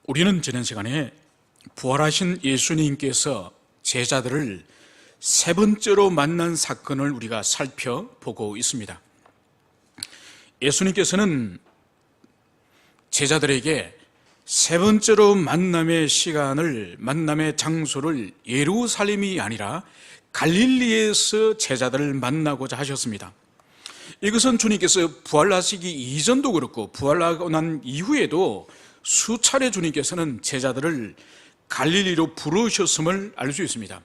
우리는 지난 시간에 부활하신 예수님께서 제자들을 세 번째로 만난 사건을 우리가 살펴보고 있습니다. 예수님께서는 제자들에게 세 번째로 만남의 시간을, 만남의 장소를 예루살렘이 아니라 갈릴리에서 제자들을 만나고자 하셨습니다. 이것은 주님께서 부활하시기 이전도 그렇고 부활하고 난 이후에도 수차례 주님께서는 제자들을 갈릴리로 부르셨음을 알 수 있습니다.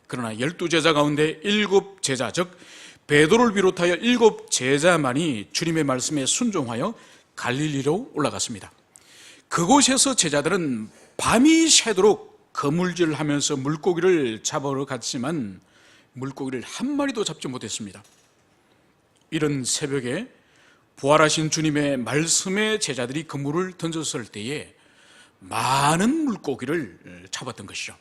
그러나 12제자 가운데 7제자, 즉 베드로를 비롯하여 7제자만이 주님의 말씀에 순종하여 갈릴리로 올라갔습니다. 그곳에서 제자들은 밤이 새도록 거물질하면서 물고기를 잡으러 갔지만 물고기를 한 마리도 잡지 못했습니다. 이런 새벽에 부활하신 주님의 말씀에 제자들이 그물을 던졌을 때에 많은 물고기를 잡았던 것이죠.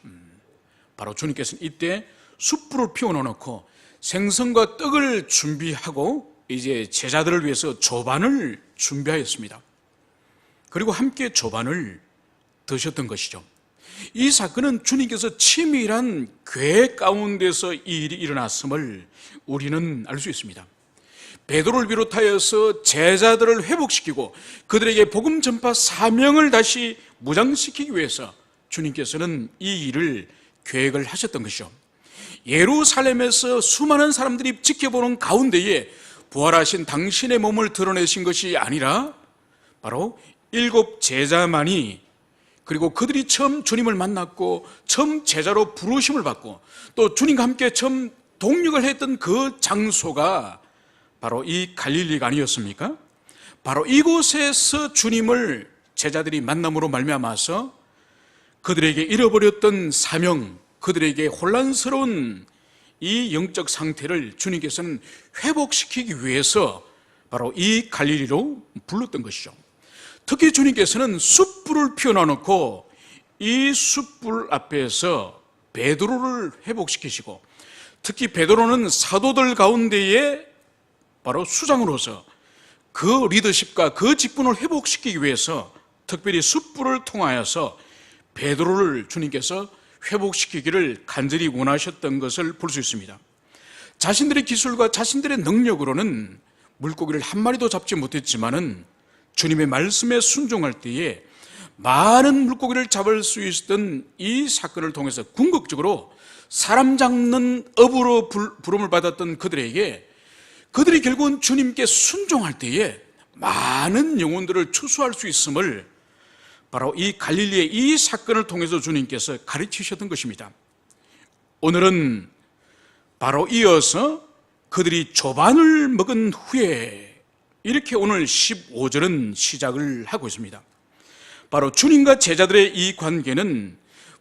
바로 주님께서는 이때 숯불을 피워놓고 생선과 떡을 준비하고 이제 제자들을 위해서 조반을 준비하였습니다. 그리고 함께 조반을 드셨던 것이죠. 이 사건은 주님께서 치밀한 계획 가운데서 이 일이 일어났음을 우리는 알 수 있습니다. 베드로를 비롯하여서 제자들을 회복시키고 그들에게 복음 전파 사명을 다시 무장시키기 위해서 주님께서는 이 일을 계획을 하셨던 것이죠. 예루살렘에서 수많은 사람들이 지켜보는 가운데에 부활하신 당신의 몸을 드러내신 것이 아니라 바로 7제자만이, 그리고 그들이 처음 주님을 만났고 처음 제자로 부르심을 받고 또 주님과 함께 처음 동역을 했던 그 장소가 바로 이 갈릴리가 아니었습니까? 바로 이곳에서 주님을 제자들이 만남으로 말미암아서 그들에게 잃어버렸던 사명, 그들에게 혼란스러운 이 영적 상태를 주님께서는 회복시키기 위해서 바로 이 갈릴리로 불렀던 것이죠. 특히 주님께서는 숯불을 피워놓고 이 숯불 앞에서 베드로를 회복시키시고, 특히 베드로는 사도들 가운데에 바로 수장으로서 그 리더십과 그 직분을 회복시키기 위해서 특별히 숯불을 통하여서 베드로를 주님께서 회복시키기를 간절히 원하셨던 것을 볼 수 있습니다. 자신들의 기술과 자신들의 능력으로는 물고기를 한 마리도 잡지 못했지만은 주님의 말씀에 순종할 때에 많은 물고기를 잡을 수 있었던 이 사건을 통해서 궁극적으로 사람 잡는 업으로 부름을 받았던 그들에게, 그들이 결국은 주님께 순종할 때에 많은 영혼들을 추수할 수 있음을 바로 이 갈릴리의 이 사건을 통해서 주님께서 가르치셨던 것입니다. 오늘은 바로 이어서 그들이 조반을 먹은 후에 이렇게 오늘 15절은 시작을 하고 있습니다. 바로 주님과 제자들의 이 관계는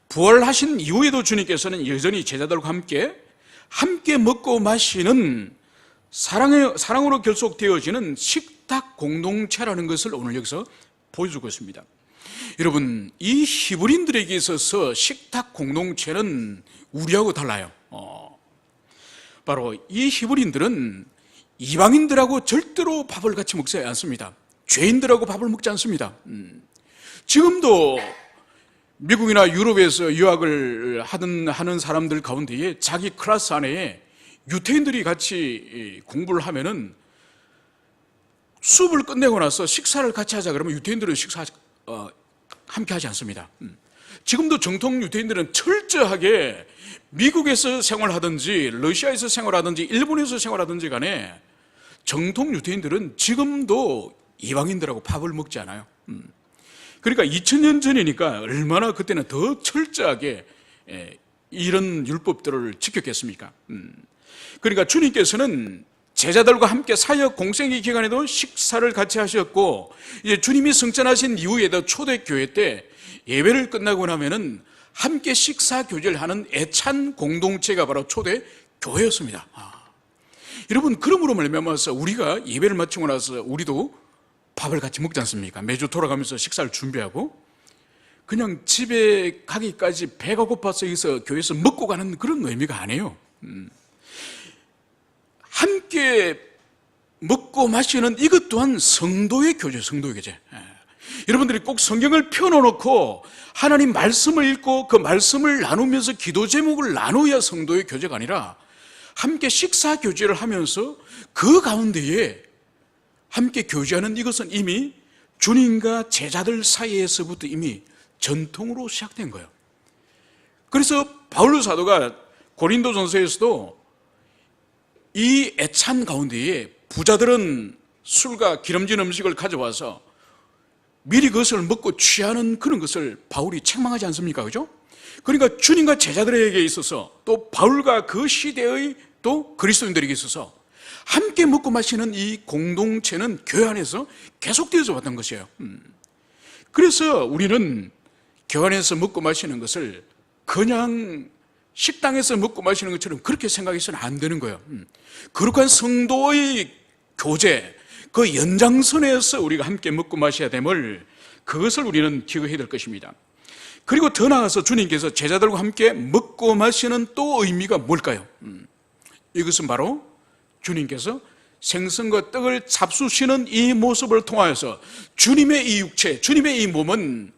부활하신 이후에도 주님께서는 여전히 제자들과 함께 먹고 마시는 사랑으로 결속되어지는 식탁 공동체라는 것을 오늘 여기서 보여주고 있습니다. 여러분, 이 히브리인들에게 있어서 식탁 공동체는 우리하고 달라요. 바로 이 히브리인들은 이방인들하고 절대로 밥을 같이 먹지 않습니다. 죄인들하고 밥을 먹지 않습니다. 지금도 미국이나 유럽에서 유학을 하는 사람들 가운데에 자기 클래스 안에 유태인들이 같이 공부를 하면은 수업을 끝내고 나서 식사를 같이 하자 그러면 유태인들은 함께 하지 않습니다. 지금도 정통 유태인들은 철저하게 미국에서 생활하든지 러시아에서 생활하든지 일본에서 생활하든지 간에 정통 유태인들은 지금도 이방인들하고 밥을 먹지 않아요. 그러니까 2000년 전이니까 얼마나 그때는 더 철저하게 이런 율법들을 지켰겠습니까? 그러니까 주님께서는 제자들과 함께 사역 공생의 기간에도 식사를 같이 하셨고, 이제 주님이 승천하신 이후에도 초대교회 때 예배를 끝나고 나면은 함께 식사 교제를 하는 애찬 공동체가 바로 초대교회였습니다. 여러분, 그러므로 말미암아서 우리가 예배를 마치고 나서 우리도 밥을 같이 먹지 않습니까? 매주 돌아가면서 식사를 준비하고 그냥 집에 가기까지 배가 고파서 여기서 교회에서 먹고 가는 그런 의미가 아니에요. 함께 먹고 마시는 이것 또한 성도의 교제, 성도의 교제. 여러분들이 꼭 성경을 펴놓고 하나님 말씀을 읽고 그 말씀을 나누면서 기도 제목을 나누어야 성도의 교제가 아니라 함께 식사 교제를 하면서 그 가운데에 함께 교제하는 이것은 이미 주님과 제자들 사이에서부터 이미 전통으로 시작된 거예요. 그래서 바울 사도가 고린도전서에서도 이 애찬 가운데에 부자들은 술과 기름진 음식을 가져와서 미리 그것을 먹고 취하는 그런 것을 바울이 책망하지 않습니까? 그죠? 그러니까 주님과 제자들에게 있어서 또 바울과 그 시대의 또 그리스도인들에게 있어서 함께 먹고 마시는 이 공동체는 교회 안에서 계속되어져 왔던 것이에요. 그래서 우리는 교회 안에서 먹고 마시는 것을 그냥 식당에서 먹고 마시는 것처럼 그렇게 생각해서는 안 되는 거예요. 거룩한 성도의 교제, 그 연장선에서 우리가 함께 먹고 마셔야 됨을, 그것을 우리는 기억해야 될 것입니다. 그리고 더 나아가서 주님께서 제자들과 함께 먹고 마시는 또 의미가 뭘까요? 이것은 바로 주님께서 생선과 떡을 잡수시는 이 모습을 통하여서 주님의 이 육체, 주님의 이 몸은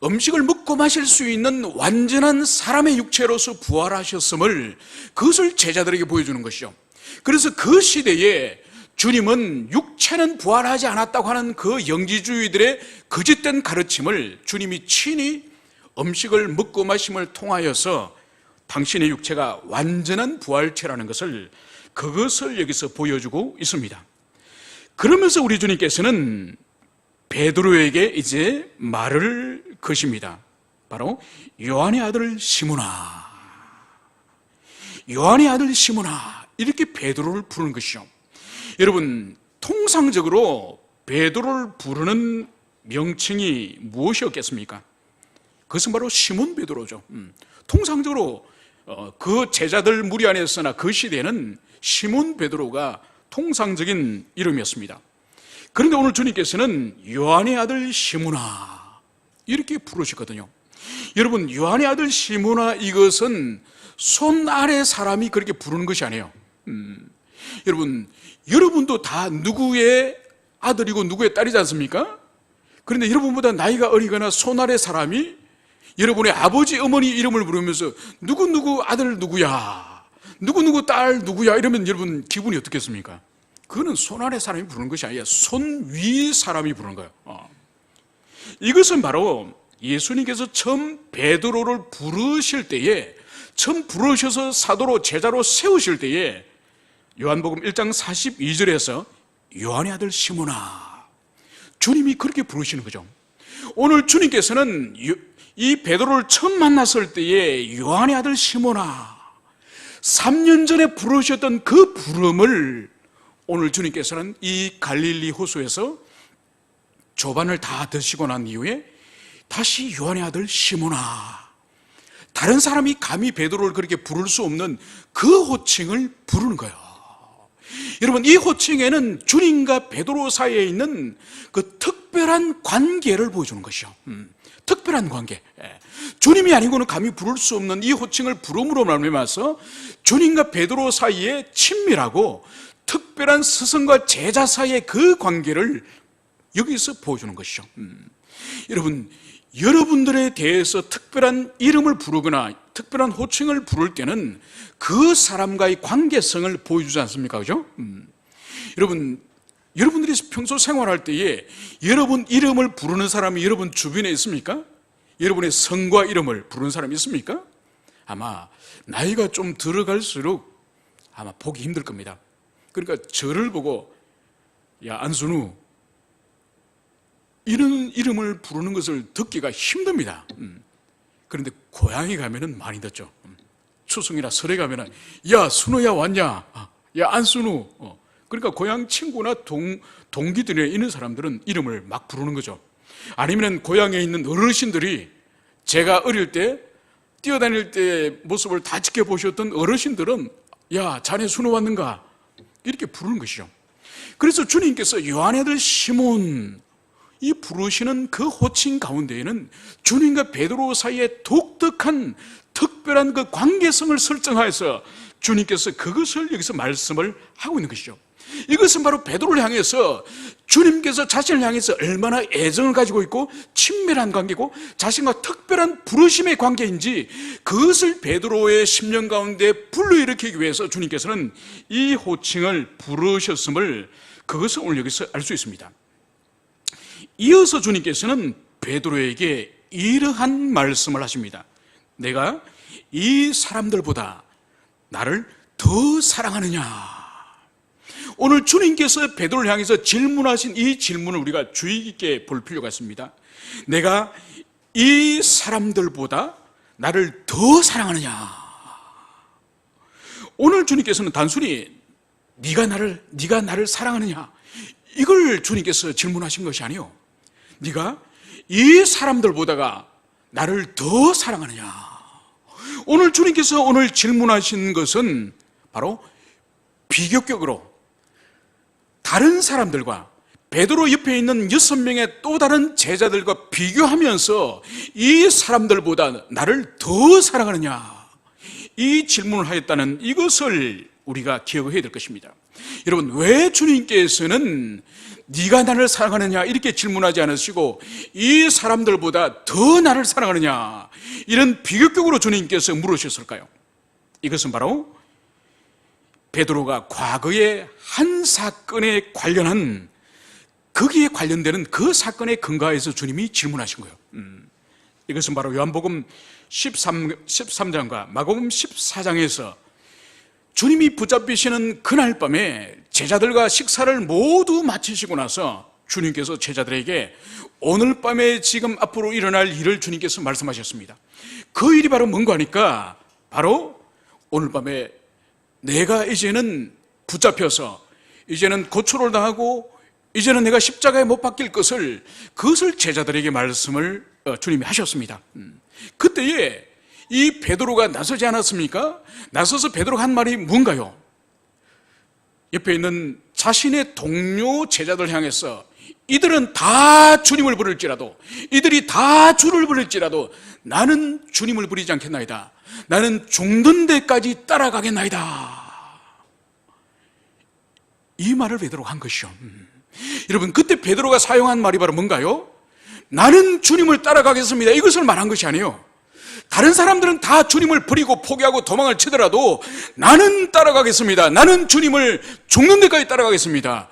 음식을 먹고 마실 수 있는 완전한 사람의 육체로서 부활하셨음을, 그것을 제자들에게 보여주는 것이죠. 그래서 그 시대에 주님은 육체는 부활하지 않았다고 하는 그 영지주의들의 거짓된 가르침을 주님이 친히 음식을 먹고 마심을 통하여서 당신의 육체가 완전한 부활체라는 것을, 그것을 여기서 보여주고 있습니다. 그러면서 우리 주님께서는 베드로에게 이제 말을 거십니다. 바로 요한의 아들 시몬아, 요한의 아들 시몬아, 이렇게 베드로를 부르는 것이죠. 여러분, 통상적으로 베드로를 부르는 명칭이 무엇이었겠습니까? 그것은 바로 시몬 베드로죠. 통상적으로 그 제자들 무리 안에서나 그 시대에는 시몬 베드로가 통상적인 이름이었습니다. 그런데 오늘 주님께서는 요한의 아들 시몬아 이렇게 부르셨거든요. 여러분, 요한의 아들 시몬아, 이것은 손 아래 사람이 그렇게 부르는 것이 아니에요. 여러분, 여러분도 다 누구의 아들이고 누구의 딸이지 않습니까? 그런데 여러분보다 나이가 어리거나 손 아래 사람이 여러분의 아버지, 어머니 이름을 부르면서 누구누구 아들 누구야, 누구누구 딸 누구야 이러면 여러분 기분이 어떻겠습니까? 그거는 손 아래 사람이 부르는 것이 아니라 손 위 사람이 부르는 거예요. 이것은 바로 예수님께서 처음 베드로를 부르실 때에, 처음 부르셔서 사도로 제자로 세우실 때에 요한복음 1장 42절에서 요한의 아들 시몬아, 주님이 그렇게 부르시는 거죠. 오늘 주님께서는 이 베드로를 처음 만났을 때에 요한의 아들 시몬아, 3년 전에 부르셨던 그 부름을 오늘 주님께서는 이 갈릴리 호수에서 조반을 다 드시고 난 이후에 다시 요한의 아들 시몬아, 다른 사람이 감히 베드로를 그렇게 부를 수 없는 그 호칭을 부르는 거예요. 여러분, 이 호칭에는 주님과 베드로 사이에 있는 그 특별한 관계를 보여주는 것이죠. 특별한 관계. 주님이 아니고는 감히 부를 수 없는 이 호칭을 부름으로 말미암아서 주님과 베드로 사이에 친밀하고 특별한 스승과 제자 사이의 그 관계를 여기서 보여주는 것이죠. 여러분, 여러분들에 대해서 특별한 이름을 부르거나 특별한 호칭을 부를 때는 그 사람과의 관계성을 보여주지 않습니까? 그죠? 여러분, 여러분들이 평소 생활할 때에 여러분 이름을 부르는 사람이 여러분 주변에 있습니까? 여러분의 성과 이름을 부르는 사람이 있습니까? 아마 나이가 좀 들어갈수록 아마 보기 힘들 겁니다. 그러니까 저를 보고 야 안순우, 이런 이름을 부르는 것을 듣기가 힘듭니다. 그런데 고향에 가면은 많이 듣죠. 추석이나 설에 가면은 야 순우야 왔냐, 야 안순우. 그러니까 고향 친구나 동기들이나 있는 사람들은 이름을 막 부르는 거죠. 아니면 고향에 있는 어르신들이, 제가 어릴 때 뛰어다닐 때 모습을 다 지켜보셨던 어르신들은 야 자네 순우 왔는가 이렇게 부르는 것이죠. 그래서 주님께서 요한의 아들 시몬 이 부르시는 그 호칭 가운데에는 주님과 베드로 사이의 독특한 특별한 그 관계성을 설정하여서 주님께서 그것을 여기서 말씀을 하고 있는 것이죠. 이것은 바로 베드로를 향해서 주님께서 자신을 향해서 얼마나 애정을 가지고 있고 친밀한 관계고 자신과 특별한 부르심의 관계인지 그것을 베드로의 심령 가운데 불러일으키기 위해서 주님께서는 이 호칭을 부르셨음을 그것을 오늘 여기서 알 수 있습니다. 이어서 주님께서는 베드로에게 이러한 말씀을 하십니다. 내가 이 사람들보다 나를 더 사랑하느냐. 오늘 주님께서 베드로를 향해서 질문하신 이 질문을 우리가 주의 깊게 볼 필요가 있습니다. 내가 이 사람들보다 나를 더 사랑하느냐. 오늘 주님께서는 단순히 네가 나를 사랑하느냐 이걸 주님께서 질문하신 것이 아니요, 네가 이 사람들보다가 나를 더 사랑하느냐. 오늘 주님께서 오늘 질문하신 것은 바로 비교격으로 다른 사람들과 베드로 옆에 있는 6명의 또 다른 제자들과 비교하면서 이 사람들보다 나를 더 사랑하느냐, 이 질문을 하였다는 이것을 우리가 기억해야 될 것입니다. 여러분, 왜 주님께서는 네가 나를 사랑하느냐 이렇게 질문하지 않으시고 이 사람들보다 더 나를 사랑하느냐 이런 비교격으로 주님께서 물으셨을까요? 이것은 바로 베드로가 과거의 한 사건에 관련한, 거기에 관련되는 그 사건에 근거해서 주님이 질문하신 거예요. 이것은 바로 요한복음 13장과 마가복음 14장에서 주님이 붙잡히시는 그날 밤에 제자들과 식사를 모두 마치시고 나서 주님께서 제자들에게 오늘 밤에 지금 앞으로 일어날 일을 주님께서 말씀하셨습니다. 그 일이 바로 뭔가 하니까 바로 오늘 밤에 내가 이제는 붙잡혀서 이제는 고초를 당하고 이제는 내가 십자가에 못 박힐 것을, 그것을 제자들에게 말씀을 주님이 하셨습니다. 그때에 이 베드로가 나서지 않았습니까? 나서서 베드로가 한 말이 뭔가요? 옆에 있는 자신의 동료 제자들 향해서 이들은 다 주님을 부를지라도, 이들이 다 주를 부를지라도 나는 주님을 부리지 않겠나이다. 나는 죽는 데까지 따라가겠나이다. 이 말을 베드로가 한 것이죠. 여러분, 그때 베드로가 사용한 말이 바로 뭔가요? 나는 주님을 따라가겠습니다. 이것을 말한 것이 아니에요. 다른 사람들은 다 주님을 버리고 포기하고 도망을 치더라도 나는 따라가겠습니다. 나는 주님을 죽는 데까지 따라가겠습니다.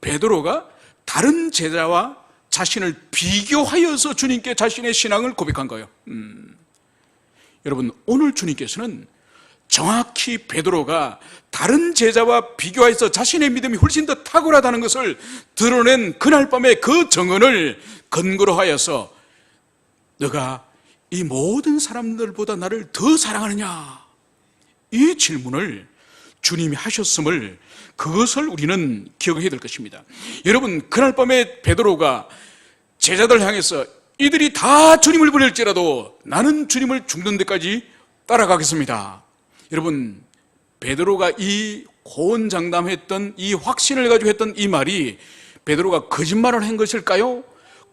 베드로가 다른 제자와 자신을 비교하여서 주님께 자신의 신앙을 고백한 거예요. 여러분, 오늘 주님께서는 정확히 베드로가 다른 제자와 비교해서 자신의 믿음이 훨씬 더 탁월하다는 것을 드러낸 그날 밤의 그 정언을 근거로 하여서 너가 이 모든 사람들보다 나를 더 사랑하느냐, 이 질문을 주님이 하셨음을, 그것을 우리는 기억해야 될 것입니다. 여러분, 그날 밤에 베드로가 제자들 향해서 이들이 다 주님을 부를지라도 나는 주님을 죽는 데까지 따라가겠습니다. 여러분, 베드로가 이 호언장담했던 이 확신을 가지고 했던 이 말이 베드로가 거짓말을 한 것일까요?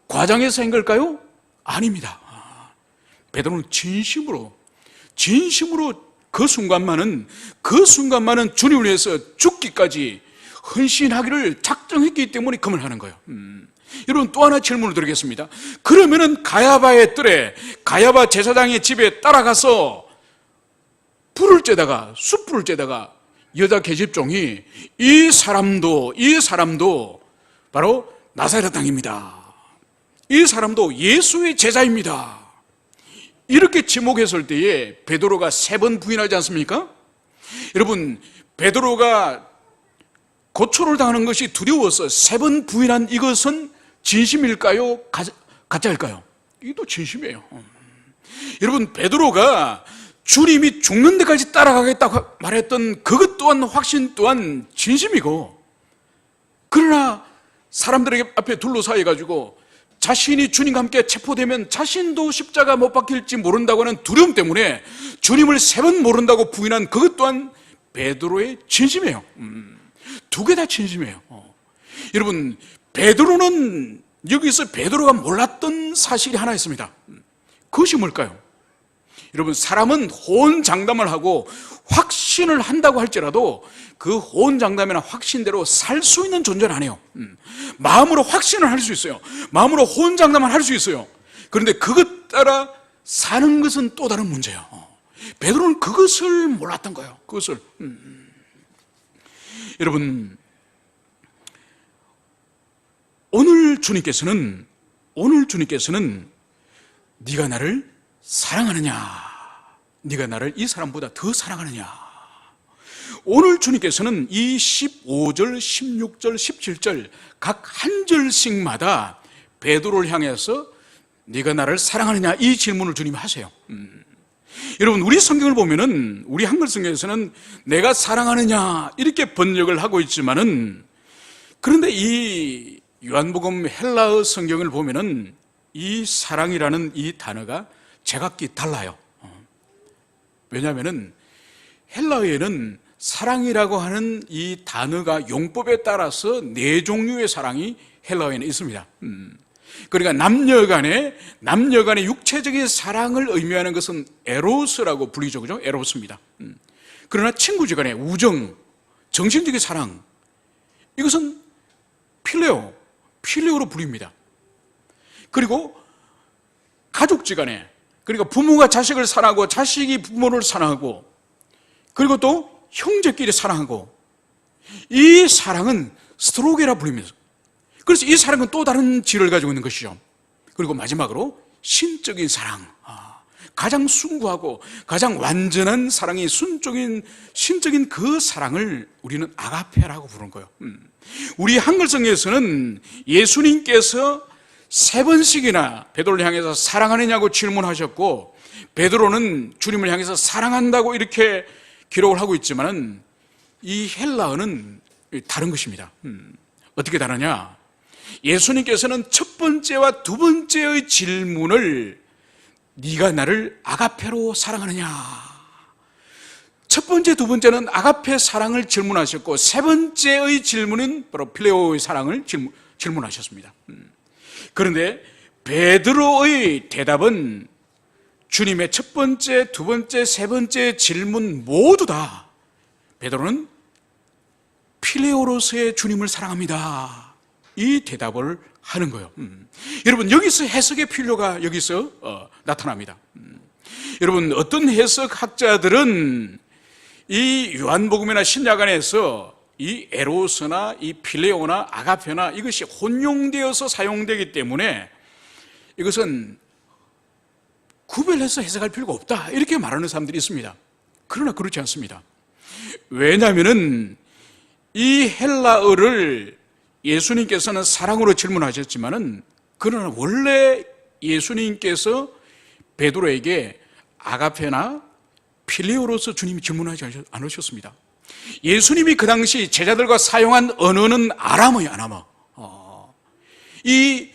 과장해서 한 걸까요? 아닙니다. 베드로는 진심으로 그 순간만은 주님을 위해서 죽기까지 헌신하기를 작정했기 때문에 그 말을 하는 거예요. 여러분, 또 하나 질문을 드리겠습니다. 그러면은 가야바의 뜰에, 가야바 제사장의 집에 따라가서 숯불을 쬐다가 여자 계집종이 이 사람도 바로 나사렛 땅입니다. 이 사람도 예수의 제자입니다. 이렇게 지목했을 때에 베드로가 3번 부인하지 않습니까? 여러분, 베드로가 고초를 당하는 것이 두려워서 3번 부인한 이것은 진심일까요? 가짜일까요? 이도 진심이에요. 여러분, 베드로가 주님이 죽는 데까지 따라가겠다고 말했던 그것 또한, 확신 또한 진심이고, 그러나 사람들에게 앞에 둘러싸여가지고 자신이 주님과 함께 체포되면 자신도 십자가 못 박힐지 모른다고 하는 두려움 때문에 주님을 3번 모른다고 부인한 그것 또한 베드로의 진심이에요. 두 개 다 진심이에요. 여러분, 베드로는, 여기서 베드로가 몰랐던 사실이 하나 있습니다. 그것이 뭘까요? 여러분, 사람은 호언장담을 하고 확신을 한다고 할지라도 그 호언장담이나 확신대로 살 수 있는 존재는 아니에요. 마음으로 확신을 할 수 있어요. 마음으로 호언장담을 할 수 있어요. 그런데 그것 따라 사는 것은 또 다른 문제예요. 베드로는 그것을 몰랐던 거예요. 그것을. 여러분, 오늘 주님께서는 네가 나를 사랑하느냐, 네가 나를 이 사람보다 더 사랑하느냐. 오늘 주님께서는 이 15절, 16절, 17절 각 한 절씩마다 베드로를 향해서 네가 나를 사랑하느냐 이 질문을 주님이 하세요. 여러분, 우리 성경을 보면은, 우리 한글 성경에서는 내가 사랑하느냐 이렇게 번역을 하고 있지만은, 그런데 이 요한복음 헬라어 성경을 보면은 이 사랑이라는 이 단어가 제각기 달라요. 왜냐하면은 헬라어에는 사랑이라고 하는 이 단어가 용법에 따라서 네 종류의 사랑이 헬라어에는 있습니다. 그러니까 남녀간의 육체적인 사랑을 의미하는 것은 에로스라고 불리죠, 그죠? 에로스입니다. 그러나 친구지간의 우정, 정신적인 사랑, 이것은 필레오로 불립니다. 그리고 가족지간에, 그러니까 부모가 자식을 사랑하고 자식이 부모를 사랑하고, 그리고 또 형제끼리 사랑하고, 이 사랑은 스트로게라 불립니다. 그래서 이 사랑은 또 다른 질을 가지고 있는 것이죠. 그리고 마지막으로 신적인 사랑, 가장 숭고하고 가장 완전한 사랑이 신적인 그 사랑을 우리는 아가페라고 부르는 거예요. 우리 한글성에서는 예수님께서 3번씩이나 베드로를 향해서 사랑하느냐고 질문하셨고, 베드로는 주님을 향해서 사랑한다고 이렇게 기록을 하고 있지만, 이 헬라어는 다른 것입니다. 어떻게 다르냐? 예수님께서는 첫 번째와 두 번째의 질문을 네가 나를 아가페로 사랑하느냐, 첫 번째, 두 번째는 아가페 사랑을 질문하셨고, 세 번째의 질문은 바로 필레오의 사랑을 질문하셨습니다. 그런데 베드로의 대답은 주님의 첫 번째, 두 번째, 세 번째 질문 모두 다 베드로는 필레오로서의 주님을 사랑합니다, 이 대답을 하는 거예요. 여러분, 여기서 해석의 필요가 여기서 나타납니다. 여러분, 어떤 해석학자들은 이 요한복음이나 신약 안에서 이 에로스나 이 필레오나 아가페나 이것이 혼용되어서 사용되기 때문에 이것은 구별해서 해석할 필요가 없다, 이렇게 말하는 사람들이 있습니다. 그러나 그렇지 않습니다. 왜냐하면 이 헬라어를 예수님께서는 사랑으로 질문하셨지만은, 그러나 원래 예수님께서 베드로에게 아가페나 필레오로서 주님이 질문하지 않으셨습니다. 예수님이 그 당시 제자들과 사용한 언어는 아람어예요. 이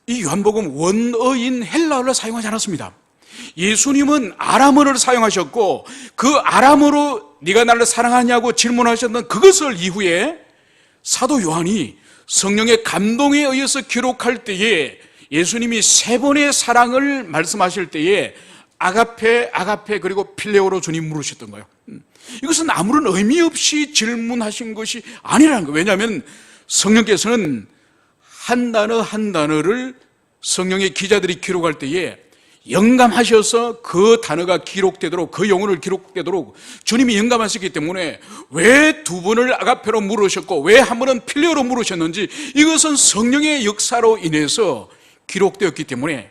요한복음 원어인 헬라어를 사용하지 않았습니다. 예수님은 아람어를 사용하셨고, 그 아람어로 네가 나를 사랑하냐고 질문하셨던 그것을 이후에 사도 요한이 성령의 감동에 의해서 기록할 때에 예수님이 3번의 사랑을 말씀하실 때에 아가페 그리고 필레오로 주님 물으셨던 거예요. 이것은 아무런 의미 없이 질문하신 것이 아니라는 거예요. 왜냐하면 성령께서는 한 단어 한 단어를 성령의 기자들이 기록할 때에 영감하셔서 그 단어가 기록되도록, 그 영혼을 기록되도록 주님이 영감하셨기 때문에 왜 2번을 아가페로 물으셨고 왜 한 번은 필레오로 물으셨는지, 이것은 성령의 역사로 인해서 기록되었기 때문에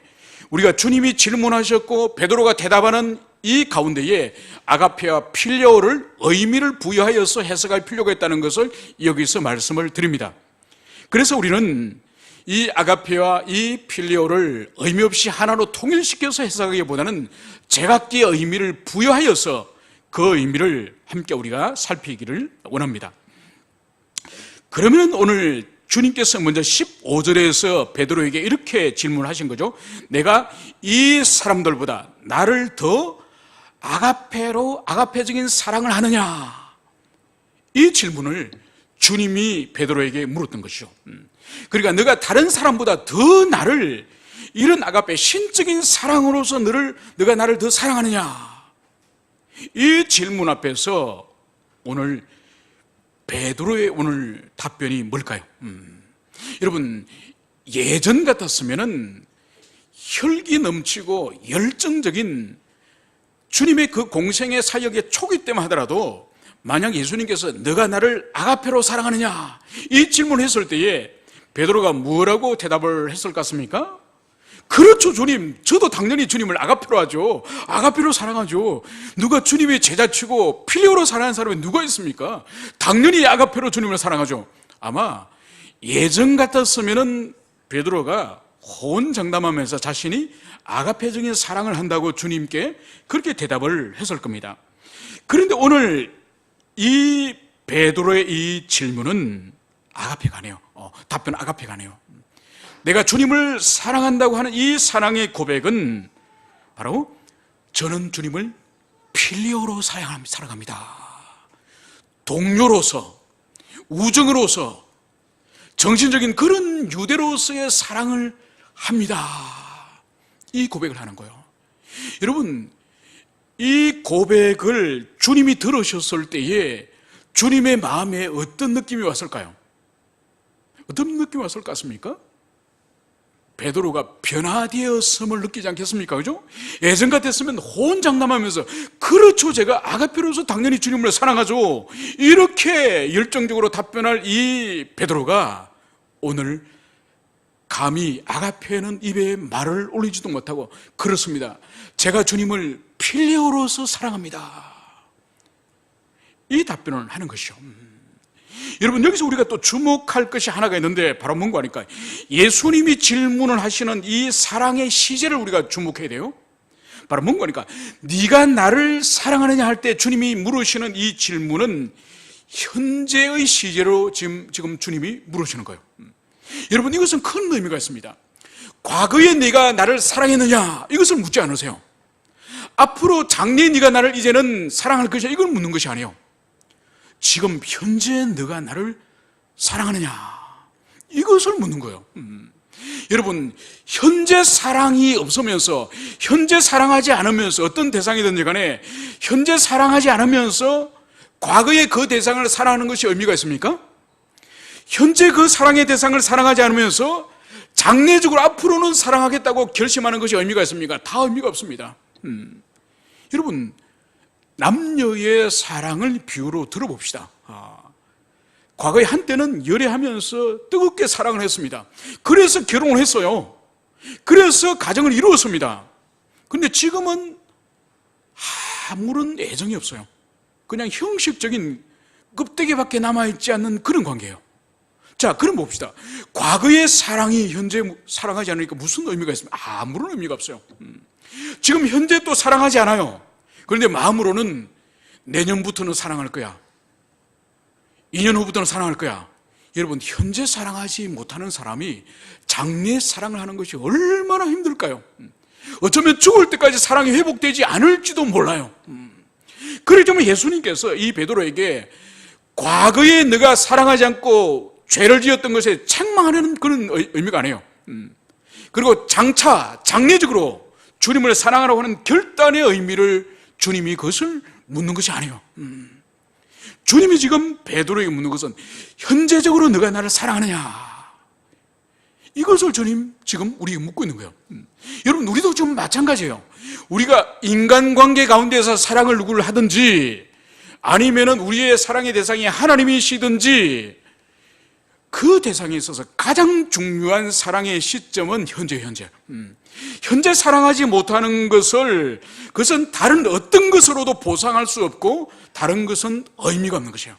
우리가 주님이 질문하셨고 베드로가 대답하는 이 가운데에 아가페와 필레오를 의미를 부여하여서 해석할 필요가 있다는 것을 여기서 말씀을 드립니다. 그래서 우리는 이 아가페와 이 필레오를 의미 없이 하나로 통일시켜서 해석하기보다는 제각기의 의미를 부여하여서 그 의미를 함께 우리가 살피기를 원합니다. 그러면 오늘 주님께서 먼저 15절에서 베드로에게 이렇게 질문하신 거죠. 내가 이 사람들보다 나를 더 아가페적인 사랑을 하느냐, 이 질문을 주님이 베드로에게 물었던 것이죠. 그러니까 너가 다른 사람보다 더 나를, 이런 아가페 신적인 사랑으로서 너가 나를 더 사랑하느냐, 이 질문 앞에서 오늘 베드로의 오늘 답변이 뭘까요? 여러분, 예전 같았으면은 혈기 넘치고 열정적인 주님의 그 공생의 사역의 초기 때만 하더라도 만약 예수님께서 너가 나를 아가페로 사랑하느냐 이 질문을 했을 때에 베드로가 뭐라고 대답을 했을 것 같습니까? 그렇죠, 주님. 저도 당연히 주님을 아가페로 하죠. 아가페로 사랑하죠. 누가 주님의 제자치고 필리오로 사랑하는 사람이 누가 있습니까? 당연히 아가페로 주님을 사랑하죠. 아마 예전 같았으면은 베드로가 호언장담하면서 자신이 아가페적인 사랑을 한다고 주님께 그렇게 대답을 했을 겁니다. 그런데 오늘 이 베드로의 이 질문은 아가페가 아니에요. 답변 아가페가 아니에요. 내가 주님을 사랑한다고 하는 이 사랑의 고백은 바로 저는 주님을 필리오로 사랑합니다. 동료로서, 우정으로서, 정신적인 그런 유대로서의 사랑을 합니다. 이 고백을 하는 거예요. 여러분, 이 고백을 주님이 들으셨을 때에 주님의 마음에 어떤 느낌이 왔을까요? 어떤 느낌이 왔을 것 같습니까? 베드로가 변화되었음을 느끼지 않겠습니까? 그죠? 예전 같았으면 호언장담하면서 그렇죠, 제가 아가페로서 당연히 주님을 사랑하죠, 이렇게 열정적으로 답변할 이 베드로가 오늘 감히 아가페는 입에 말을 올리지도 못하고 그렇습니다, 제가 주님을 필레오로서 사랑합니다, 이 답변을 하는 것이죠. 여러분, 여기서 우리가 또 주목할 것이 하나가 있는데 바로 뭔가 하니까 예수님이 질문을 하시는 이 사랑의 시제를 우리가 주목해야 돼요. 바로 뭔가 하니까 네가 나를 사랑하느냐 할 때 주님이 물으시는 이 질문은 현재의 시제로 지금 주님이 물으시는 거예요. 여러분, 이것은 큰 의미가 있습니다. 과거에 네가 나를 사랑했느냐 이것을 묻지 않으세요. 앞으로 장래에 네가 나를 이제는 사랑할 것이냐 이걸 묻는 것이 아니에요. 지금 현재 너가 나를 사랑하느냐 이것을 묻는 거예요. 여러분, 현재 사랑이 없으면서, 현재 사랑하지 않으면서, 어떤 대상이든지 간에 현재 사랑하지 않으면서 과거의 그 대상을 사랑하는 것이 의미가 있습니까? 현재 그 사랑의 대상을 사랑하지 않으면서 장래적으로 앞으로는 사랑하겠다고 결심하는 것이 의미가 있습니까? 다 의미가 없습니다. 여러분, 남녀의 사랑을 비유로 들어봅시다. 과거에 한때는 열애하면서 뜨겁게 사랑을 했습니다. 그래서 결혼을 했어요. 그래서 가정을 이루었습니다. 그런데 지금은 아무런 애정이 없어요. 그냥 형식적인 껍데기밖에 남아있지 않는 그런 관계예요. 자, 그럼 봅시다. 과거의 사랑이 현재 사랑하지 않으니까 무슨 의미가 있습니까? 아무런 의미가 없어요. 지금 현재 또 사랑하지 않아요. 그런데 마음으로는 내년부터는 사랑할 거야, 2년 후부터는 사랑할 거야. 여러분, 현재 사랑하지 못하는 사람이 장래 사랑을 하는 것이 얼마나 힘들까요? 어쩌면 죽을 때까지 사랑이 회복되지 않을지도 몰라요. 그러자면 예수님께서 이 베드로에게 과거에 네가 사랑하지 않고 죄를 지었던 것에 책망하는 그런 의미가 아니에요. 그리고 장차 장래적으로 주님을 사랑하라고 하는 결단의 의미를 주님이 그것을 묻는 것이 아니에요. 주님이 지금 베드로에게 묻는 것은 현재적으로 네가 나를 사랑하느냐, 이것을 주님 지금 우리에게 묻고 있는 거예요. 여러분, 우리도 좀 마찬가지예요. 우리가 인간관계 가운데서 사랑을 누구를 하든지 아니면은 우리의 사랑의 대상이 하나님이시든지 그 대상에 있어서 가장 중요한 사랑의 시점은 현재. 현재 사랑하지 못하는 그것은 다른 어떤 것으로도 보상할 수 없고 다른 것은 의미가 없는 것이에요.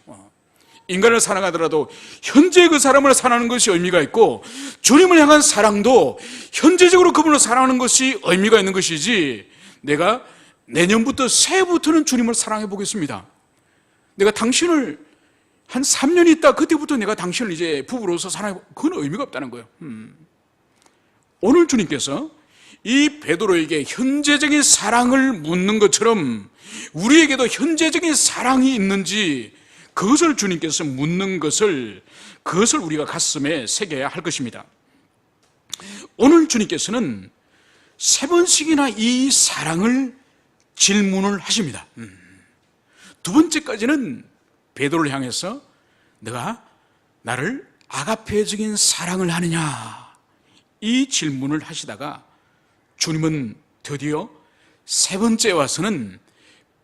인간을 사랑하더라도 현재 그 사람을 사랑하는 것이 의미가 있고, 주님을 향한 사랑도 현재적으로 그분을 사랑하는 것이 의미가 있는 것이지, 내가 내년부터 새해부터는 주님을 사랑해 보겠습니다, 내가 당신을 한 3년 있다 그때부터 내가 당신을 이제 부부로서 사랑해, 그건 의미가 없다는 거예요. 오늘 주님께서 이 베드로에게 현재적인 사랑을 묻는 것처럼 우리에게도 현재적인 사랑이 있는지 그것을 주님께서 묻는 그것을 우리가 가슴에 새겨야 할 것입니다. 오늘 주님께서는 3번씩이나 이 사랑을 질문을 하십니다. 두 번째까지는 베드로를 향해서 너가 나를 아가페적인 사랑을 하느냐, 이 질문을 하시다가 주님은 드디어 세 번째 와서는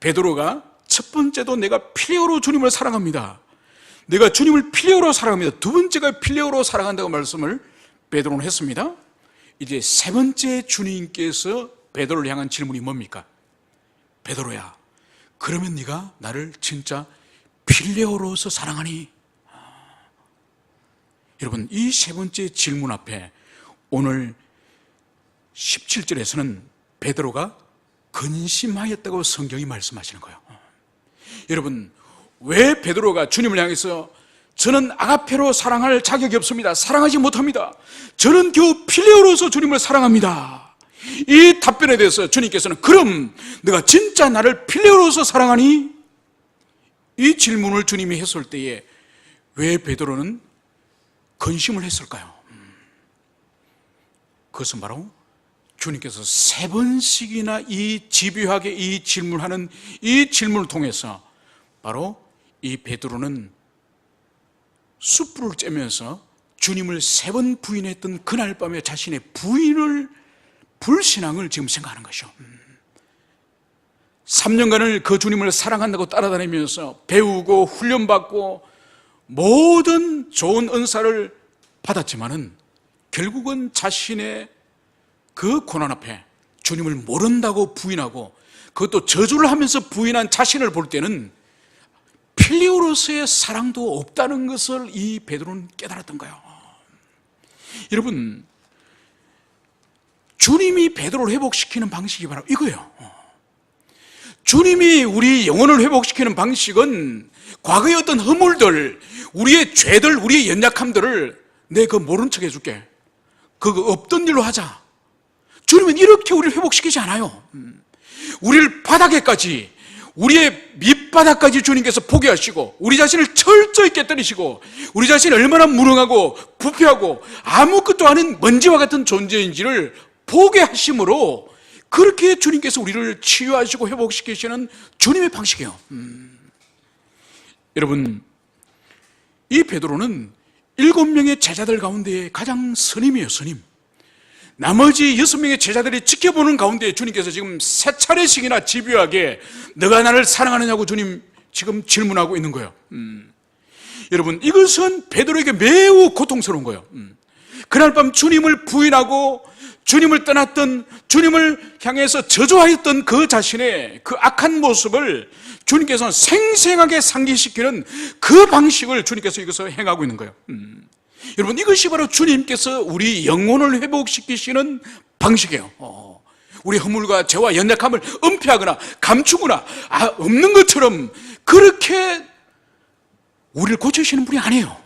베드로가 첫 번째도 내가 필레오로 주님을 사랑합니다, 내가 주님을 필레오로 사랑합니다, 두 번째가 필레오로 사랑한다고 말씀을 베드로는 했습니다. 이제 세 번째 주님께서 베드로를 향한 질문이 뭡니까? 베드로야, 그러면 네가 나를 진짜 필레오로서 사랑하니? 여러분, 이 세 번째 질문 앞에 오늘 17절에서는 베드로가 근심하였다고 성경이 말씀하시는 거예요. 여러분, 왜 베드로가 주님을 향해서 저는 아가페로 사랑할 자격이 없습니다, 사랑하지 못합니다, 저는 겨우 필레오로서 주님을 사랑합니다, 이 답변에 대해서 주님께서는 그럼 네가 진짜 나를 필레오로서 사랑하니? 이 질문을 주님이 했을 때에 왜 베드로는 근심을 했을까요? 그것은 바로 주님께서 세 번씩이나 이 집요하게 이 질문하는 이 질문을 통해서 바로 이 베드로는 숯불을 쬐면서 주님을 세 번 부인했던 그날 밤에 자신의 불신앙을 지금 생각하는 것이죠. 3년간을 그 주님을 사랑한다고 따라다니면서 배우고 훈련받고 모든 좋은 은사를 받았지만은 결국은 자신의 그 고난 앞에 주님을 모른다고 부인하고 그것도 저주를 하면서 부인한 자신을 볼 때는 필레오로서의 사랑도 없다는 것을 이 베드로는 깨달았던 거예요. 여러분, 주님이 베드로를 회복시키는 방식이 바로 이거예요. 주님이 우리 영혼을 회복시키는 방식은 과거의 어떤 허물들, 우리의 죄들, 우리의 연약함들을 내 그거 모른 척 해줄게, 그거 없던 일로 하자. 주님은 이렇게 우리를 회복시키지 않아요. 우리를 바닥에까지, 우리의 밑바닥까지 주님께서 포기하시고 우리 자신을 철저히 깨뜨리시고 우리 자신이 얼마나 무능하고 부패하고 아무것도 아닌 먼지와 같은 존재인지를 보게 하심으로 그렇게 주님께서 우리를 치유하시고 회복시키시는 주님의 방식이에요. 여러분, 이 베드로는 7명의 제자들 가운데 가장 선임이에요. 선임. 나머지 6명의 제자들이 지켜보는 가운데 주님께서 지금 3차례씩이나 집요하게 너가 나를 사랑하느냐고 주님 지금 질문하고 있는 거예요. 여러분, 이것은 베드로에게 매우 고통스러운 거예요. 그날 밤 주님을 부인하고 주님을 떠났던, 주님을 향해서 저주하였던 그 자신의 그 악한 모습을 주님께서는 생생하게 상기시키는 그 방식을 주님께서 여기서 행하고 있는 거예요. 여러분, 이것이 바로 주님께서 우리 영혼을 회복시키시는 방식이에요. 우리 허물과 죄와 연약함을 은폐하거나 감추거나 없는 것처럼 그렇게 우리를 고치시는 분이 아니에요.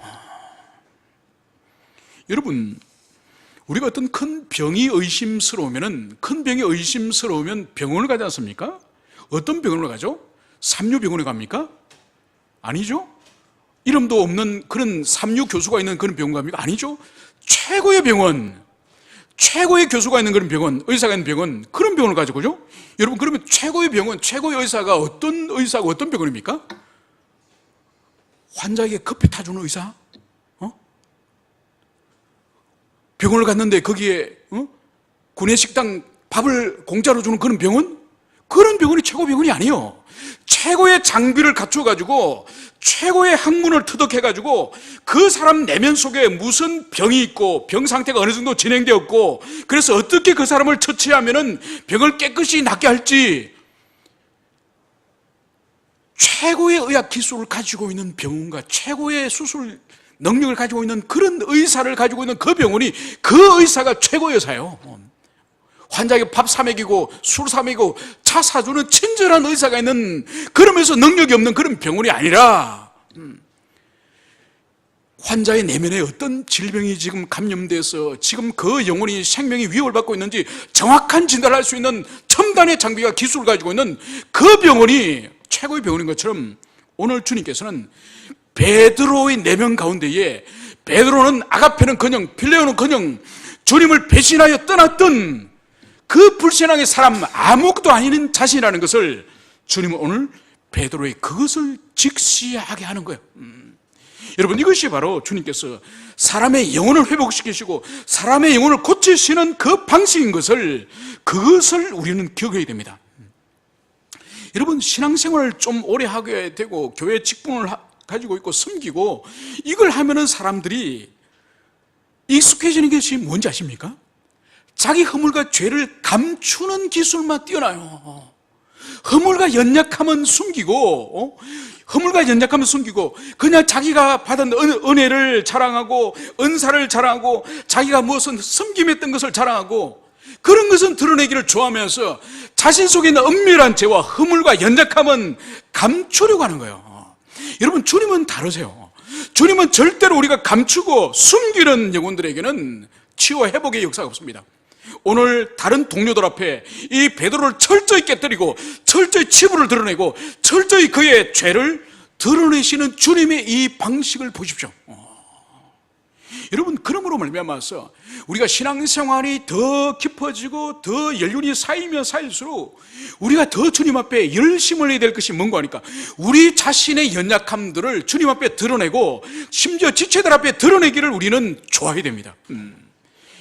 여러분, 우리가 어떤 큰 병이 의심스러우면 병원을 가지 않습니까? 어떤 병원을 가죠? 삼류병원에 갑니까? 아니죠? 이름도 없는 그런 삼류 교수가 있는 그런 병원 갑니까? 아니죠? 최고의 병원, 최고의 교수가 있는 그런 병원, 의사가 있는 병원, 그런 병원을 가죠, 그죠? 여러분, 그러면 최고의 병원, 최고의 의사가 어떤 의사고 어떤 병원입니까? 환자에게 커피 타주는 의사? 병원을 갔는데 거기에 구내식당 밥을 공짜로 주는 그런 병원? 그런 병원이 최고 병원이 아니에요. 최고의 장비를 갖춰가지고 최고의 학문을 터득해가지고 그 사람 내면 속에 무슨 병이 있고 병 상태가 어느 정도 진행되었고 그래서 어떻게 그 사람을 처치하면은 병을 깨끗이 낫게 할지 최고의 의학 기술을 가지고 있는 병원과 최고의 수술 능력을 가지고 있는 그런 의사를 가지고 있는 그 병원이 그 의사가 최고의 의사예요. 환자에게 밥 사먹이고 술 사먹이고 차 사주는 친절한 의사가 있는, 그러면서 능력이 없는 그런 병원이 아니라 환자의 내면에 어떤 질병이 지금 감염돼서 지금 그 영혼이 생명이 위협을 받고 있는지 정확한 진단을 할 수 있는 첨단의 장비가 기술을 가지고 있는 그 병원이 최고의 병원인 것처럼 오늘 주님께서는 베드로의 내면 가운데에 베드로는 아가페는커녕 필레오는커녕 주님을 배신하여 떠났던 그 불신앙의 사람, 아무것도 아닌 자신이라는 것을 주님은 오늘 베드로의 그것을 직시하게 하는 거예요. 여러분, 이것이 바로 주님께서 사람의 영혼을 회복시키시고 사람의 영혼을 고치시는 그 방식인 것을, 그것을 우리는 기억해야 됩니다. 여러분, 신앙생활을 좀 오래 하게 되고 교회 직분을 가지고 있고 섬기고 이걸 하면은 사람들이 익숙해지는 것이 뭔지 아십니까? 자기 허물과 죄를 감추는 기술만 뛰어나요. 허물과 연약함은 숨기고, 허물과 연약함은 숨기고, 그냥 자기가 받은 은혜를 자랑하고, 은사를 자랑하고, 자기가 무엇은 섬김했던 것을 자랑하고, 그런 것은 드러내기를 좋아하면서 자신 속에 있는 은밀한 죄와 허물과 연약함은 감추려고 하는 거예요. 여러분, 주님은 다르세요. 주님은 절대로 우리가 감추고 숨기는 영혼들에게는 치유와 회복의 역사가 없습니다. 오늘 다른 동료들 앞에 이 베드로를 철저히 깨뜨리고 철저히 치부를 드러내고 철저히 그의 죄를 드러내시는 주님의 이 방식을 보십시오. 여러분, 그러므로 말미암아서 우리가 신앙생활이 더 깊어지고 더 연륜이 쌓이면 쌓일수록 우리가 더 주님 앞에 열심을 해야 될 것이 뭔가 하니까 우리 자신의 연약함들을 주님 앞에 드러내고 심지어 지체들 앞에 드러내기를 우리는 좋아해야 됩니다.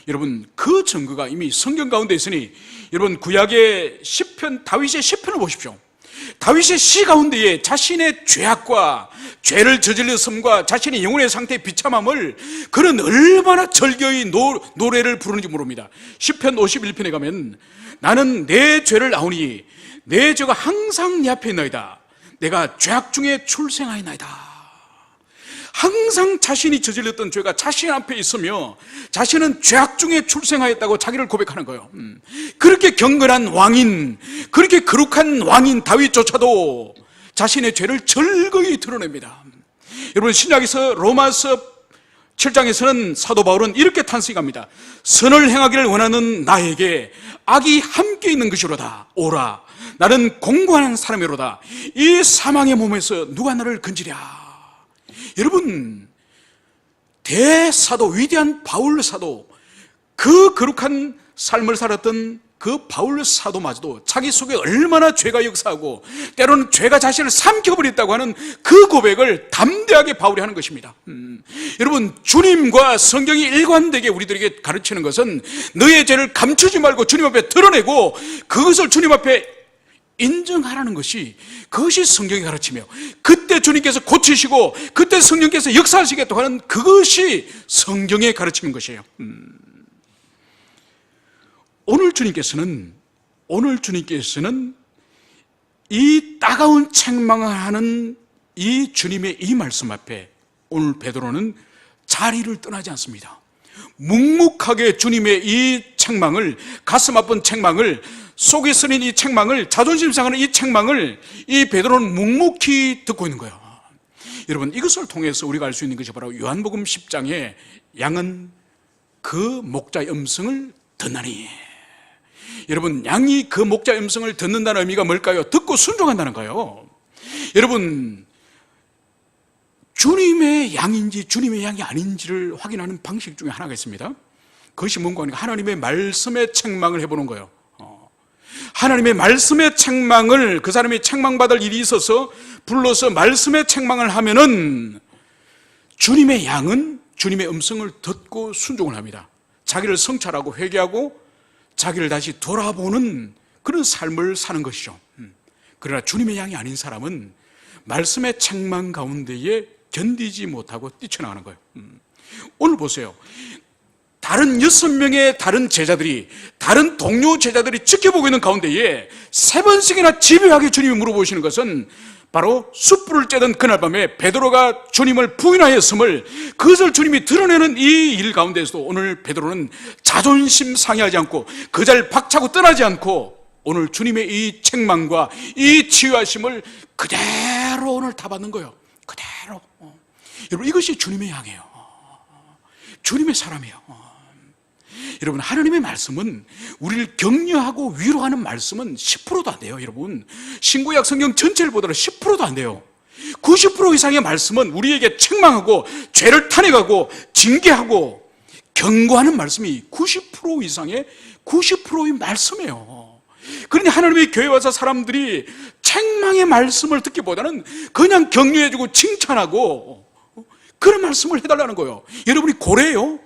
여러분, 그 증거가 이미 성경 가운데 있으니 여러분, 구약의 시편, 다윗의 시편을 보십시오. 다윗의 시 가운데에 자신의 죄악과 죄를 저질렀음과 자신의 영혼의 상태의 비참함을 그는 얼마나 절규의 노래를 부르는지 모릅니다. 시편 51편에 가면 나는 내 죄를 아오니 내 죄가 항상 내 앞에 있나이다. 내가 죄악 중에 출생하였나이다. 항상 자신이 저질렀던 죄가 자신 앞에 있으며 자신은 죄악 중에 출생하였다고 자기를 고백하는 거예요. 그렇게 경건한 왕인, 그렇게 거룩한 왕인 다윗조차도 자신의 죄를 절거히 드러냅니다. 여러분, 신약에서 로마서 7장에서는 사도 바울은 이렇게 탄식합니다. 선을 행하기를 원하는 나에게 악이 함께 있는 것이로다. 오라, 나는 공고한 사람이로다. 이 사망의 몸에서 누가 나를 건지랴. 여러분, 대사도, 위대한 바울 사도, 그 거룩한 삶을 살았던 그 바울 사도마저도 자기 속에 얼마나 죄가 역사하고 때로는 죄가 자신을 삼켜버렸다고 하는 그 고백을 담대하게 바울이 하는 것입니다. 여러분, 주님과 성경이 일관되게 우리들에게 가르치는 것은 너의 죄를 감추지 말고 주님 앞에 드러내고 그것을 주님 앞에 인정하라는 것이, 그것이 성경이 가르치며 그때 주님께서 고치시고 그때 성령께서 역사하시겠다고 하는 그것이 성경의 가르치는 것이에요. 오늘 주님께서는 이 따가운 책망을 하는 이 주님의 이 말씀 앞에 오늘 베드로는 자리를 떠나지 않습니다. 묵묵하게 주님의 이 책망을, 가슴 아픈 책망을, 속이 쓰린 이 책망을, 자존심 상하는 이 책망을 이 베드로는 묵묵히 듣고 있는 거예요. 여러분, 이것을 통해서 우리가 알 수 있는 것이 바로 요한복음 10장에 양은 그 목자의 음성을 듣나니. 여러분, 양이 그 목자의 음성을 듣는다는 의미가 뭘까요? 듣고 순종한다는 거예요. 여러분, 주님의 양인지 주님의 양이 아닌지를 확인하는 방식 중에 하나가 있습니다. 그것이 뭔가 하니까 하나님의 말씀의 책망을 해보는 거예요. 하나님의 말씀의 책망을, 그 사람이 책망받을 일이 있어서 불러서 말씀의 책망을 하면은 주님의 양은 주님의 음성을 듣고 순종을 합니다. 자기를 성찰하고 회개하고 자기를 다시 돌아보는 그런 삶을 사는 것이죠. 그러나 주님의 양이 아닌 사람은 말씀의 책망 가운데에 견디지 못하고 뛰쳐나가는 거예요. 오늘 보세요. 다른 6명의 다른 제자들이, 다른 동료 제자들이 지켜보고 있는 가운데에 3번씩이나 집요하게 주님이 물어보시는 것은 바로 숯불을 쬐던 그날 밤에 베드로가 주님을 부인하였음을, 그것을 주님이 드러내는 이 일 가운데서도 오늘 베드로는 자존심 상해하지 않고 그 자리를 박차고 떠나지 않고 오늘 주님의 이 책망과 이 치유하심을 그대로 오늘 다 받는 거예요. 그대로. 여러분, 이것이 주님의 양이에요. 주님의 사람이에요. 여러분, 하나님의 말씀은, 우리를 격려하고 위로하는 말씀은 10%도 안 돼요. 여러분, 신구약 성경 전체를 보더라도 10%도 안 돼요. 90% 이상의 말씀은 우리에게 책망하고 죄를 탄핵하고 징계하고 경고하는 말씀이 90% 이상의 90%의 말씀이에요. 그러니 하나님의 교회에 와서 사람들이 책망의 말씀을 듣기보다는 그냥 격려해주고 칭찬하고 그런 말씀을 해달라는 거예요. 여러분이 고래요?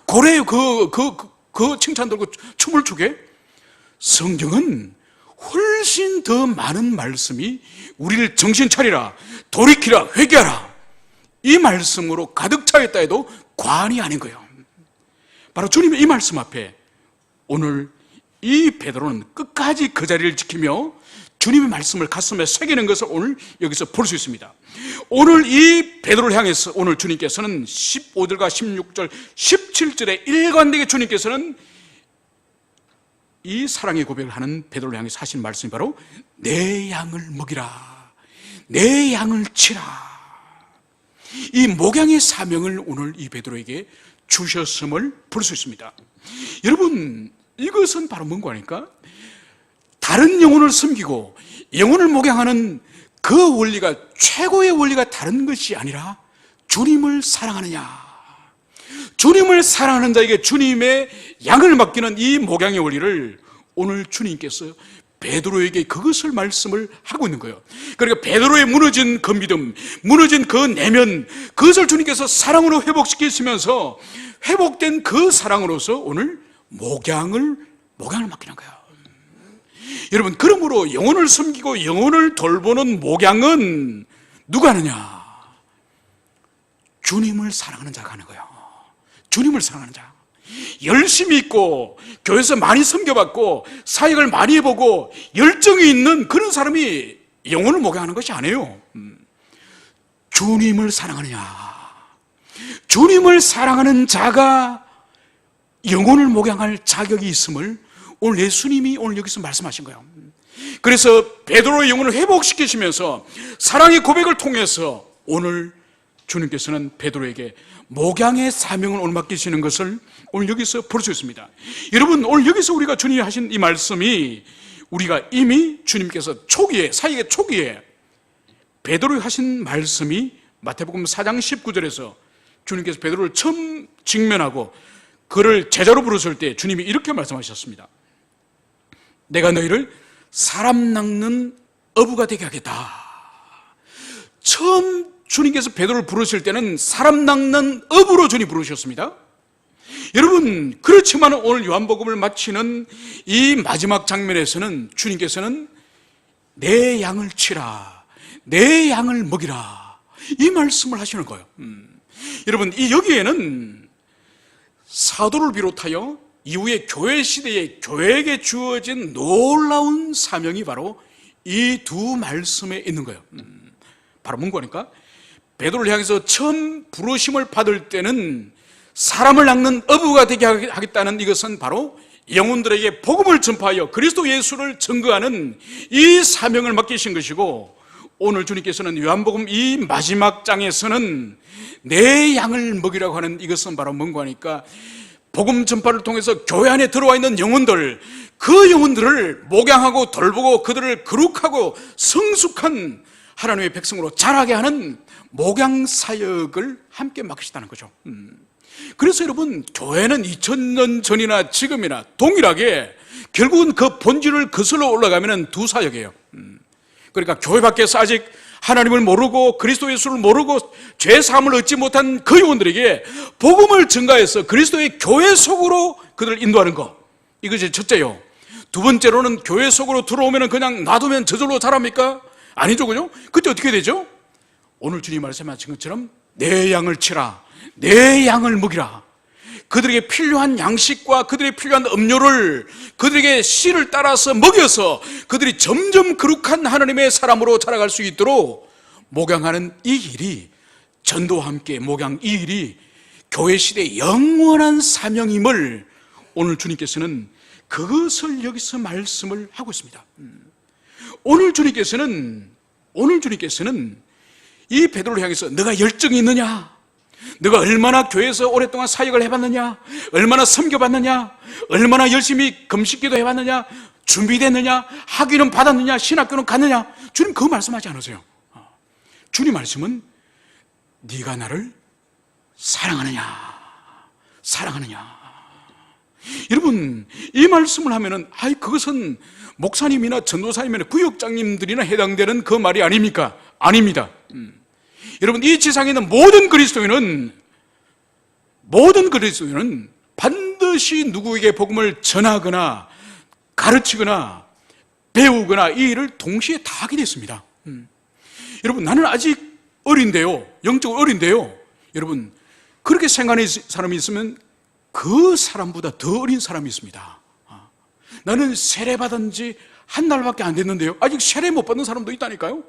고래요? 그 칭찬 들고 춤을 추게? 성경은 훨씬 더 많은 말씀이 우리를 정신 차리라, 돌이키라, 회개하라, 이 말씀으로 가득 차 있다 해도 과언이 아닌 거예요. 바로 주님의 이 말씀 앞에 오늘 이 베드로는 끝까지 그 자리를 지키며 주님의 말씀을 가슴에 새기는 것을 오늘 여기서 볼 수 있습니다. 오늘 이 베드로를 향해서 오늘 주님께서는 15절과 16절, 17절에 일관되게 주님께서는 이 사랑의 고백을 하는 베드로를 향해서 하신 말씀이 바로 내 양을 먹이라, 내 양을 치라. 이 목양의 사명을 오늘 이 베드로에게 주셨음을 볼 수 있습니다. 여러분, 이것은 바로 뭔가 하니까 다른 영혼을 섬기고 영혼을 목양하는 그 원리가, 최고의 원리가 다른 것이 아니라 주님을 사랑하느냐, 주님을 사랑하는 자에게 주님의 양을 맡기는 이 목양의 원리를 오늘 주님께서 베드로에게 그것을 말씀을 하고 있는 거예요. 그러니까 베드로의 무너진 그 믿음, 무너진 그 내면, 그것을 주님께서 사랑으로 회복시키시면서 회복된 그 사랑으로서 오늘 목양을 맡기는 거예요. 여러분, 그러므로 영혼을 섬기고 영혼을 돌보는 목양은 누가 하느냐? 주님을 사랑하는 자가 하는 거예요. 주님을 사랑하는 자, 열심히 있고 교회에서 많이 섬겨받고 사역을 많이 해보고 열정이 있는 그런 사람이 영혼을 목양하는 것이 아니에요. 주님을 사랑하느냐, 주님을 사랑하는 자가 영혼을 목양할 자격이 있음을 오늘 예수님이 오늘 여기서 말씀하신 거예요. 그래서 베드로의 영혼을 회복시키시면서 사랑의 고백을 통해서 오늘 주님께서는 베드로에게 목양의 사명을 오늘 맡기시는 것을 오늘 여기서 볼 수 있습니다. 여러분, 오늘 여기서 우리가 주님이 하신 이 말씀이 우리가 이미 주님께서 초기에, 사역의 초기에 베드로에 하신 말씀이 마태복음 4장 19절에서 주님께서 베드로를 처음 직면하고 그를 제자로 부르실 때 주님이 이렇게 말씀하셨습니다. 내가 너희를 사람 낚는 어부가 되게 하겠다. 처음 주님께서 베드로를 부르실 때는 사람 낚는 어부로 주님 부르셨습니다. 여러분, 그렇지만 오늘 요한복음을 마치는 이 마지막 장면에서는 주님께서는 내 양을 치라, 내 양을 먹이라, 이 말씀을 하시는 거예요. 여러분, 이 여기에는 사도를 비롯하여 이후에 교회 시대에 교회에게 주어진 놀라운 사명이 바로 이 두 말씀에 있는 거예요. 바로 뭔가니까 베드로를 향해서 처음 부르심을 받을 때는 사람을 낚는 어부가 되게 하겠다는 이것은 바로 영혼들에게 복음을 전파하여 그리스도 예수를 증거하는 이 사명을 맡기신 것이고, 오늘 주님께서는 요한복음 이 마지막 장에서는 내 양을 먹이라고 하는 이것은 바로 뭔가 하니까 복음 전파를 통해서 교회 안에 들어와 있는 영혼들, 그 영혼들을 목양하고 돌보고 그들을 거룩하고 성숙한 하나님의 백성으로 자라게 하는 목양 사역을 함께 맡기시다는 거죠. 그래서 여러분, 교회는 2000년 전이나 지금이나 동일하게 결국은 그 본질을 거슬러 올라가면 두 사역이에요. 그러니까 교회 밖에서 아직 하나님을 모르고 그리스도 예수를 모르고 죄 사함을 얻지 못한 그 영혼들에게 복음을 증가해서 그리스도의 교회 속으로 그들을 인도하는 것, 이것이 첫째요. 두 번째로는 교회 속으로 들어오면 그냥 놔두면 저절로 자랍니까? 아니죠, 그죠? 그때 어떻게 되죠? 오늘 주님 말씀하신 것처럼 내 양을 치라, 내 양을 먹이라. 그들에게 필요한 양식과 그들에게 필요한 음료를 그들에게 씨를 따라서 먹여서 그들이 점점 거룩한 하나님의 사람으로 자라갈 수 있도록 목양하는 이 일이, 전도와 함께 목양 이 일이 교회 시대의 영원한 사명임을 오늘 주님께서는 그것을 여기서 말씀을 하고 있습니다. 오늘 주님께서는 이 베드로를 향해서 너가 열정이 있느냐? 너가 얼마나 교회에서 오랫동안 사역을 해봤느냐? 얼마나 섬겨봤느냐? 얼마나 열심히 금식기도 해봤느냐? 준비됐느냐? 학위는 받았느냐? 신학교는 갔느냐? 주님 그거 말씀하지 않으세요. 주님 말씀은 네가 나를 사랑하느냐? 사랑하느냐? 여러분, 이 말씀을 하면은, 그것은 목사님이나 전도사님이나 구역장님들이나 해당되는 그 말이 아닙니까? 아닙니다. 여러분, 이 지상에 있는 모든 그리스도인은 반드시 누구에게 복음을 전하거나 가르치거나 배우거나 이 일을 동시에 다 하게 됐습니다. 여러분, 나는 아직 어린데요, 영적으로 어린데요, 여러분, 그렇게 생각하는 사람이 있으면 그 사람보다 더 어린 사람이 있습니다. 나는 세례받은 지 한 달밖에 안 됐는데요, 아직 세례 못 받는 사람도 있다니까요.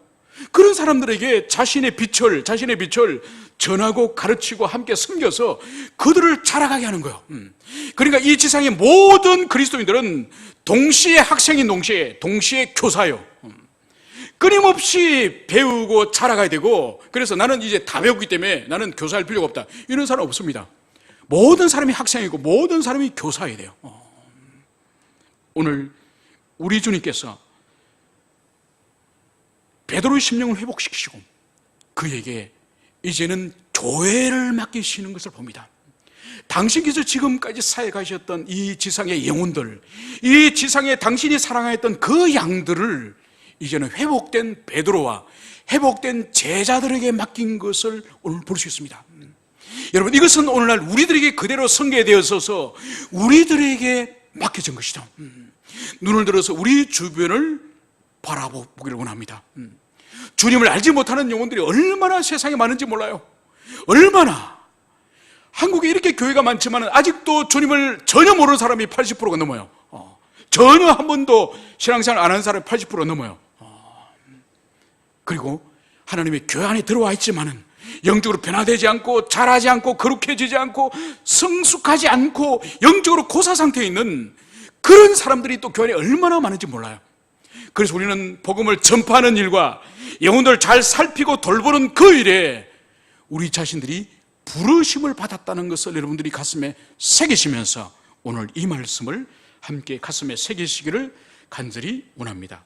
그런 사람들에게 자신의 빛을 전하고 가르치고 함께 섬겨서 그들을 자라가게 하는 거예요. 그러니까 이 지상의 모든 그리스도인들은 동시에 학생인 동시에 교사요. 끊임없이 배우고 자라가야 되고, 그래서 나는 이제 다 배웠기 때문에 나는 교사할 필요가 없다, 이런 사람 없습니다. 모든 사람이 학생이고 모든 사람이 교사여야 돼요. 오늘 우리 주님께서 베드로의 심령을 회복시키시고 그에게 이제는 교회를 맡기시는 것을 봅니다. 당신께서 지금까지 사역하셨던 이 지상의 영혼들, 이 지상에 당신이 사랑하였던 그 양들을 이제는 회복된 베드로와 회복된 제자들에게 맡긴 것을 오늘 볼 수 있습니다. 여러분, 이것은 오늘날 우리들에게 그대로 성계되어서 우리들에게 맡겨진 것이죠. 눈을 들어서 우리 주변을 바라보기를 원합니다. 주님을 알지 못하는 영혼들이 얼마나 세상에 많은지 몰라요. 얼마나. 한국에 이렇게 교회가 많지만 아직도 주님을 전혀 모르는 사람이 80%가 넘어요. 전혀 한 번도 신앙생활 안 한 사람이 80% 넘어요. 그리고 하나님의 교회 안에 들어와 있지만은 영적으로 변화되지 않고 자라지 않고 거룩해지지 않고 성숙하지 않고 영적으로 고사 상태에 있는 그런 사람들이 또 교회 안에 얼마나 많은지 몰라요. 그래서 우리는 복음을 전파하는 일과 영혼들을 잘 살피고 돌보는 그 일에 우리 자신들이 부르심을 받았다는 것을 여러분들이 가슴에 새기시면서 오늘 이 말씀을 함께 가슴에 새기시기를 간절히 원합니다.